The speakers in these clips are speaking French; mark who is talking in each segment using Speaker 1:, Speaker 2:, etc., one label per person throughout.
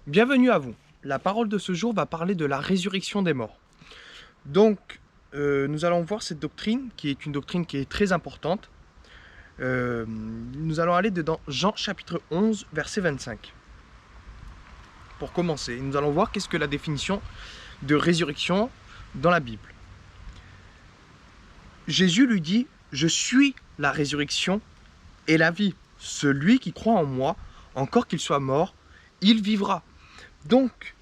Speaker 1: Bienvenue à vous. La parole de ce jour va parler de la résurrection des morts. Donc, nous allons voir cette doctrine, qui est une doctrine qui est très importante. Nous allons aller dans Jean chapitre 11, verset 25. Pour commencer, nous allons voir qu'est-ce que la définition de résurrection dans la Bible. Jésus lui dit « Je suis la résurrection et la vie. Celui qui croit en moi, encore qu'il soit mort, il vivra. » Donc,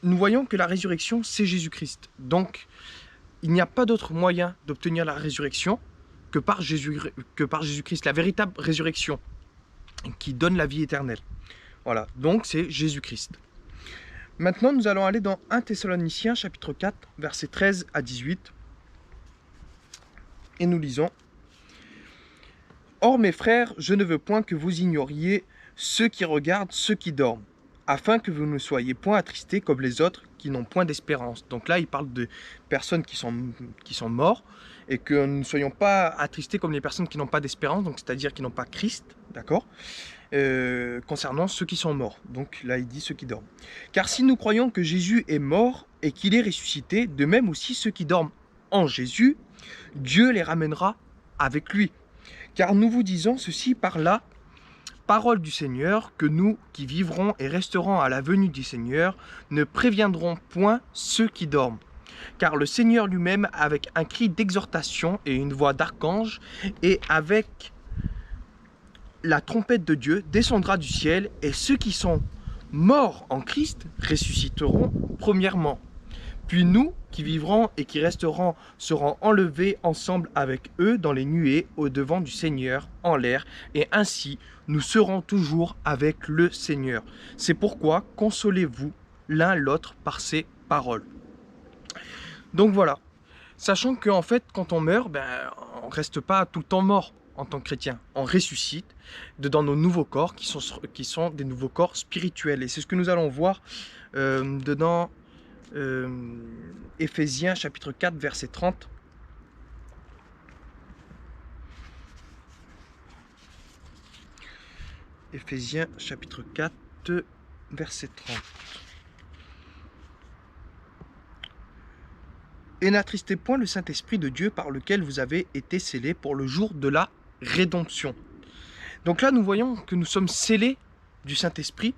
Speaker 1: nous voyons que la résurrection, c'est Jésus-Christ. Donc, il n'y a pas d'autre moyen d'obtenir la résurrection que par Jésus-Christ, la véritable résurrection qui donne la vie éternelle. Voilà, donc c'est Jésus-Christ. Maintenant, nous allons aller dans 1 Thessaloniciens, chapitre 4, versets 13 à 18. Et nous lisons « Or, mes frères, je ne veux point que vous ignoriez ceux qui regardent ceux qui dorment, afin que vous ne soyez point attristés comme les autres qui n'ont point d'espérance. » Donc là, il parle de personnes qui sont mortes et que nous ne soyons pas attristés comme les personnes qui n'ont pas d'espérance, donc c'est-à-dire qui n'ont pas Christ, d'accord, concernant ceux qui sont morts. Donc là, il dit ceux qui dorment. Car si nous croyons que Jésus est mort et qu'il est ressuscité, de même aussi ceux qui dorment en Jésus, Dieu les ramènera avec lui. Car nous vous disons ceci par la parole du Seigneur, que nous qui vivrons et resterons à la venue du Seigneur ne préviendrons point ceux qui dorment. Car le Seigneur lui-même, avec un cri d'exhortation et une voix d'archange, et avec la trompette de Dieu, descendra du ciel, et ceux qui sont morts en Christ ressusciteront premièrement. Puis nous, qui vivrons et qui resterons, seront enlevés ensemble avec eux dans les nuées au-devant du Seigneur en l'air, et ainsi nous serons toujours avec le Seigneur. C'est pourquoi consolez-vous l'un l'autre par ces paroles. Donc voilà, sachant qu'en fait, quand on meurt, on ne reste pas tout le temps mort en tant que chrétien. On ressuscite dans nos nouveaux corps qui sont des nouveaux corps spirituels. Et c'est ce que nous allons voir dedans Éphésiens chapitre 4 verset 30. Éphésiens chapitre 4 verset 30. Et n'attristez point le Saint-Esprit de Dieu par lequel vous avez été scellés pour le jour de la rédemption. Donc là, nous voyons que nous sommes scellés du Saint-Esprit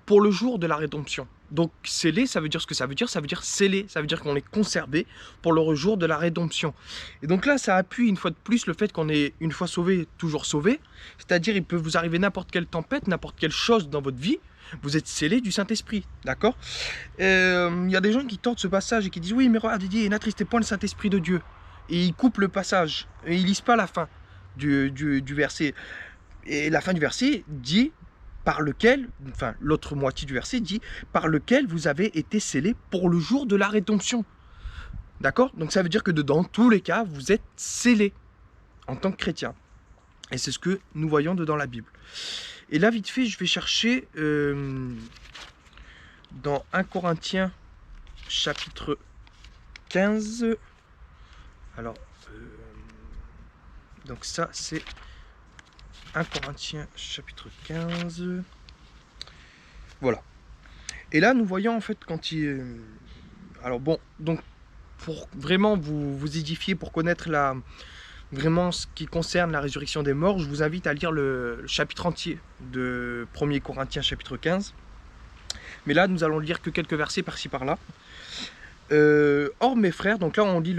Speaker 1: pour le jour de la rédemption. Donc scellé, ça veut dire ce que ça veut dire scellé, ça veut dire qu'on est conservé pour le jour de la rédemption. Et donc là, ça appuie une fois de plus le fait qu'on est une fois sauvé, toujours sauvé. C'est-à-dire, il peut vous arriver n'importe quelle tempête, n'importe quelle chose dans votre vie, vous êtes scellé du Saint-Esprit, d'accord. Il y a des gens qui tentent ce passage et qui disent « Oui, mais regarde, il dit, n'attristez point le Saint-Esprit de Dieu ». Et ils coupent le passage, et ils lisent pas la fin du verset. Et la fin du verset dit par lequel, enfin l'autre moitié du verset dit par lequel vous avez été scellés pour le jour de la rédemption. D'accord? Donc ça veut dire que dans tous les cas, vous êtes scellés en tant que chrétien. Et c'est ce que nous voyons dans la Bible. Et là, vite fait, je vais chercher dans 1 Corinthiens chapitre 15. Alors, donc ça, c'est 1 Corinthiens chapitre 15. Voilà. Et là, nous voyons en fait quand il... Alors bon, donc pour vraiment vous édifier, pour connaître vraiment ce qui concerne la résurrection des morts, je vous invite à lire le chapitre entier de 1 Corinthiens chapitre 15. Mais là, nous allons lire que quelques versets par-ci par-là. Or mes frères, donc là on lit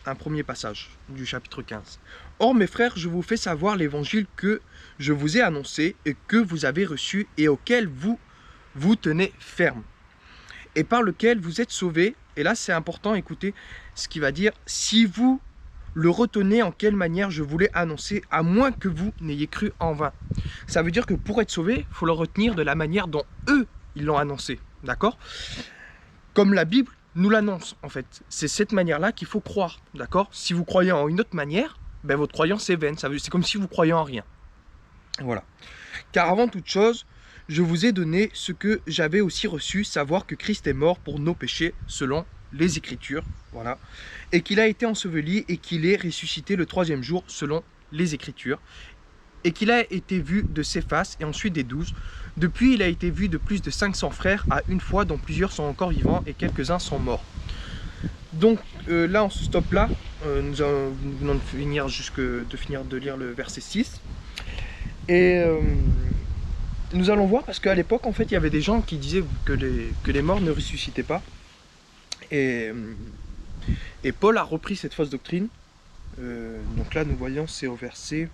Speaker 1: un premier passage du chapitre 15. Or mes frères, je vous fais savoir l'évangile que je vous ai annoncé et que vous avez reçu et auquel vous vous tenez ferme et par lequel vous êtes sauvés. Et là c'est important, écoutez ce qu'il va dire. Si vous le retenez en quelle manière je vous l'ai annoncé, à moins que vous n'ayez cru en vain. Ça veut dire que pour être sauvé, il faut le retenir de la manière dont eux ils l'ont annoncé, d'accord? Comme la Bible nous l'annonce, en fait. C'est cette manière-là qu'il faut croire, d'accord? Si vous croyez en une autre manière, votre croyance est vaine. C'est comme si vous croyez en rien. Voilà. Car avant toute chose, je vous ai donné ce que j'avais aussi reçu, savoir que Christ est mort pour nos péchés, selon les Écritures, voilà, et qu'il a été enseveli et qu'il est ressuscité le troisième jour, selon les Écritures, et qu'il a été vu de Céphas et ensuite des 12. Depuis, il a été vu de plus de 500 frères à une fois, dont plusieurs sont encore vivants et quelques-uns sont morts. Donc là, on se stoppe là. Nous venons de finir, de lire le verset 6. Et nous allons voir, parce qu'à l'époque, en fait, il y avait des gens qui disaient que les morts ne ressuscitaient pas. Et Paul a repris cette fausse doctrine. Donc là, nous voyons, c'est au verset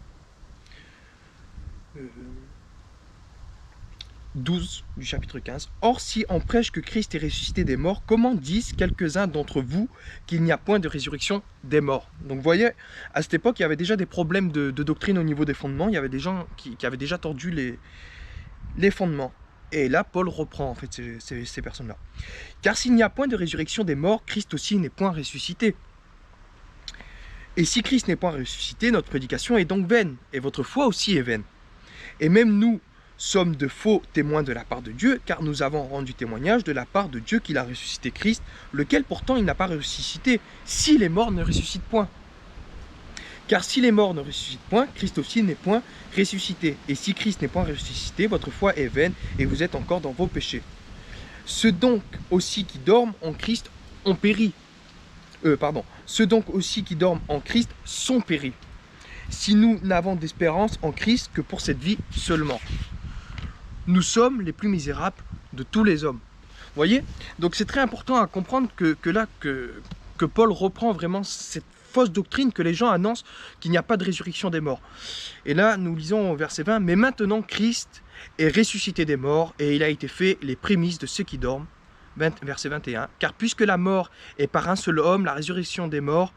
Speaker 1: 12 du chapitre 15. Or, si on prêche que Christ est ressuscité des morts, comment disent quelques-uns d'entre vous qu'il n'y a point de résurrection des morts? Donc vous voyez, à cette époque, il y avait déjà des problèmes de doctrine au niveau des fondements. Il y avait des gens qui avaient déjà tordu les fondements. Et là, Paul reprend en fait ces personnes-là. Car s'il n'y a point de résurrection des morts, Christ aussi n'est point ressuscité. Et si Christ n'est point ressuscité, notre prédication est donc vaine, et votre foi aussi est vaine. Et même nous sommes de faux témoins de la part de Dieu, car nous avons rendu témoignage de la part de Dieu qu'il a ressuscité Christ, lequel pourtant il n'a pas ressuscité, si les morts ne ressuscitent point. Car si les morts ne ressuscitent point, Christ aussi n'est point ressuscité. Et si Christ n'est point ressuscité, votre foi est vaine, et vous êtes encore dans vos péchés. Ceux donc aussi qui dorment en Christ ont péri. Ceux donc aussi qui dorment en Christ sont péris. Si nous n'avons d'espérance en Christ que pour cette vie seulement. Nous sommes les plus misérables de tous les hommes. Vous voyez? Donc c'est très important à comprendre que Paul reprend vraiment cette fausse doctrine que les gens annoncent qu'il n'y a pas de résurrection des morts. Et là, nous lisons au verset 20, « Mais maintenant Christ est ressuscité des morts, et il a été fait les prémices de ceux qui dorment. » Verset 21, « Car puisque la mort est par un seul homme, la résurrection des morts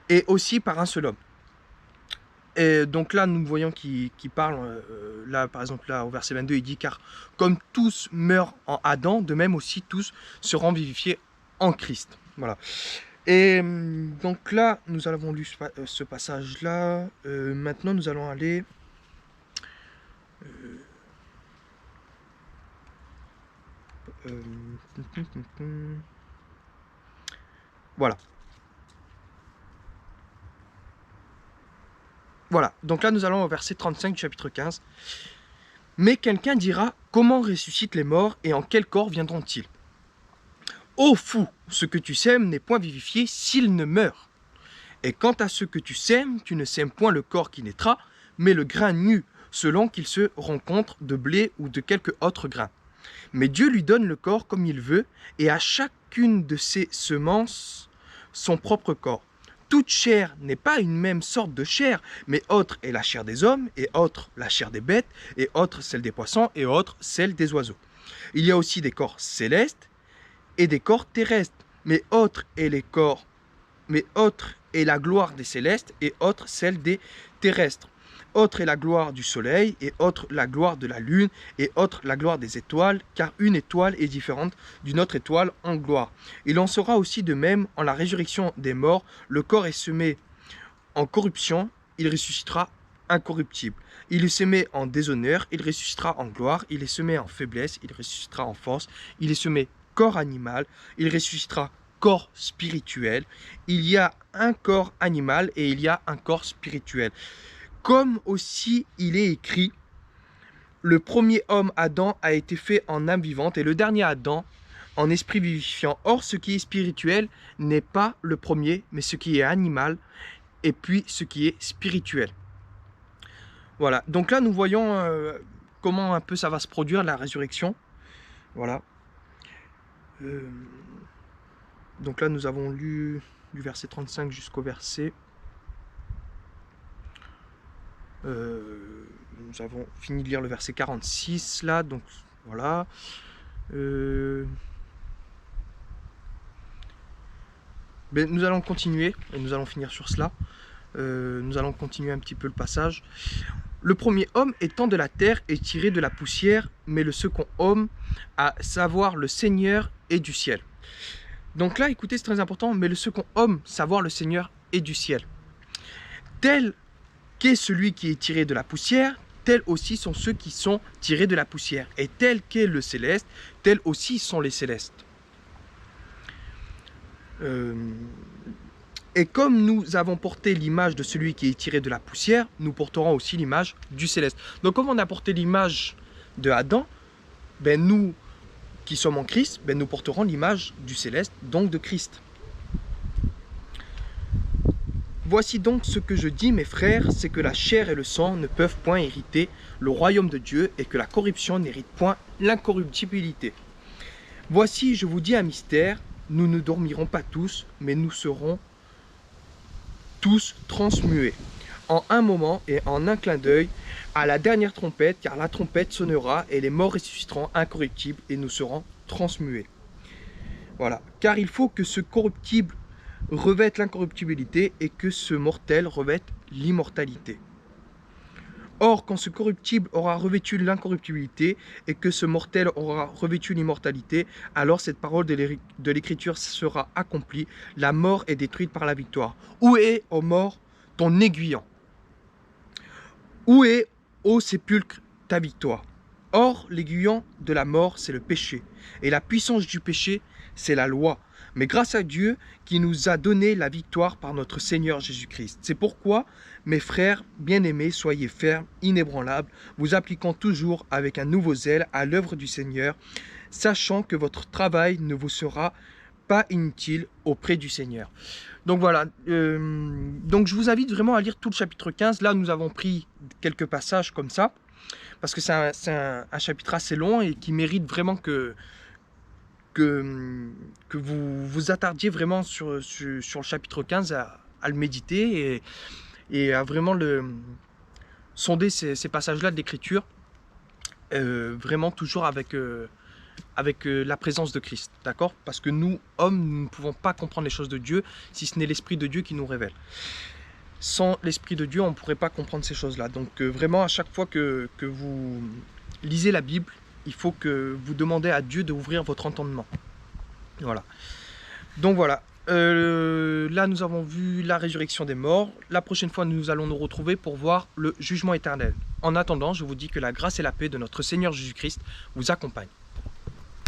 Speaker 1: est aussi par un seul homme. » Et donc là, nous voyons qu'il parle, là par exemple, là au verset 22, il dit « Car comme tous meurent en Adam, de même aussi tous seront vivifiés en Christ. » Voilà. Et donc là, nous avons lu ce passage-là. Maintenant, nous allons aller... Voilà. Voilà, donc là nous allons au verset 35 du chapitre 15. « Mais quelqu'un dira, comment ressuscitent les morts et en quel corps viendront-ils? Ô fou, ce que tu sèmes n'est point vivifié s'il ne meurt. Et quant à ce que tu sèmes, tu ne sèmes point le corps qui naîtra, mais le grain nu, selon qu'il se rencontre de blé ou de quelque autre grain. Mais Dieu lui donne le corps comme il veut, et à chacune de ses semences son propre corps. Toute chair n'est pas une même sorte de chair, mais autre est la chair des hommes, et autre la chair des bêtes, et autre celle des poissons, et autre celle des oiseaux. Il y a aussi des corps célestes et des corps terrestres, mais autre est la gloire des célestes, et autre celle des terrestres. Autre est la gloire du soleil, et autre la gloire de la lune, et autre la gloire des étoiles, car une étoile est différente d'une autre étoile en gloire. Il en sera aussi de même en la résurrection des morts. Le corps est semé en corruption, il ressuscitera incorruptible. Il est semé en déshonneur, il ressuscitera en gloire. Il est semé en faiblesse, il ressuscitera en force. Il est semé corps animal, il ressuscitera corps spirituel. Il y a un corps animal et il y a un corps spirituel. Comme aussi il est écrit, le premier homme Adam a été fait en âme vivante et le dernier Adam en esprit vivifiant. Or, ce qui est spirituel n'est pas le premier, mais ce qui est animal et puis ce qui est spirituel. Voilà, donc là nous voyons comment un peu ça va se produire, la résurrection. Voilà. Donc là nous avons lu du verset 35 jusqu'au verset... nous avons fini de lire le verset 46 là, donc voilà. Mais nous allons continuer et nous allons finir sur cela. Nous allons continuer un petit peu le passage. Le premier homme étant de la terre est tiré de la poussière, mais le second homme, à savoir le Seigneur, est du ciel. Donc là, écoutez, c'est très important, mais le second homme, savoir le Seigneur, est du ciel. Tel qu'est celui qui est tiré de la poussière, tels aussi sont ceux qui sont tirés de la poussière. Et tel qu'est le céleste, tels aussi sont les célestes. Et comme nous avons porté l'image de celui qui est tiré de la poussière, nous porterons aussi l'image du céleste. Donc comme on a porté l'image de Adam, ben nous qui sommes en Christ, ben nous porterons l'image du céleste, donc de Christ. Voici donc ce que je dis, mes frères, c'est que la chair et le sang ne peuvent point hériter le royaume de Dieu et que la corruption n'hérite point l'incorruptibilité. Voici, je vous dis un mystère, nous ne dormirons pas tous, mais nous serons tous transmués, en un moment et en un clin d'œil, à la dernière trompette, car la trompette sonnera et les morts ressusciteront incorruptibles et nous serons transmués. Voilà, car il faut que ce corruptible revête l'incorruptibilité et que ce mortel revête l'immortalité. Or, quand ce corruptible aura revêtu l'incorruptibilité et que ce mortel aura revêtu l'immortalité, alors cette parole de l'Écriture sera accomplie, la mort est détruite par la victoire. Où est, ô mort, ton aiguillon? Où est, ô sépulcre, ta victoire? Or, l'aiguillon de la mort, c'est le péché, et la puissance du péché, c'est la loi. Mais grâce à Dieu qui nous a donné la victoire par notre Seigneur Jésus-Christ. C'est pourquoi, mes frères bien-aimés, soyez fermes, inébranlables, vous appliquant toujours avec un nouveau zèle à l'œuvre du Seigneur, sachant que votre travail ne vous sera pas inutile auprès du Seigneur. Donc voilà, donc je vous invite vraiment à lire tout le chapitre 15. Là, nous avons pris quelques passages comme ça, parce que c'est un chapitre assez long et qui mérite vraiment que vous vous attardiez vraiment sur le chapitre 15 à le méditer et à vraiment sonder ces passages-là de l'Écriture, vraiment toujours avec la présence de Christ, d'accord? Parce que nous, hommes, nous ne pouvons pas comprendre les choses de Dieu si ce n'est l'Esprit de Dieu qui nous révèle. Sans l'Esprit de Dieu, on ne pourrait pas comprendre ces choses-là. Donc vraiment, à chaque fois que vous lisez la Bible, il faut que vous demandez à Dieu d'ouvrir votre entendement. Voilà. Donc voilà. Là, nous avons vu la résurrection des morts. La prochaine fois, nous allons nous retrouver pour voir le jugement éternel. En attendant, je vous dis que la grâce et la paix de notre Seigneur Jésus-Christ vous accompagnent.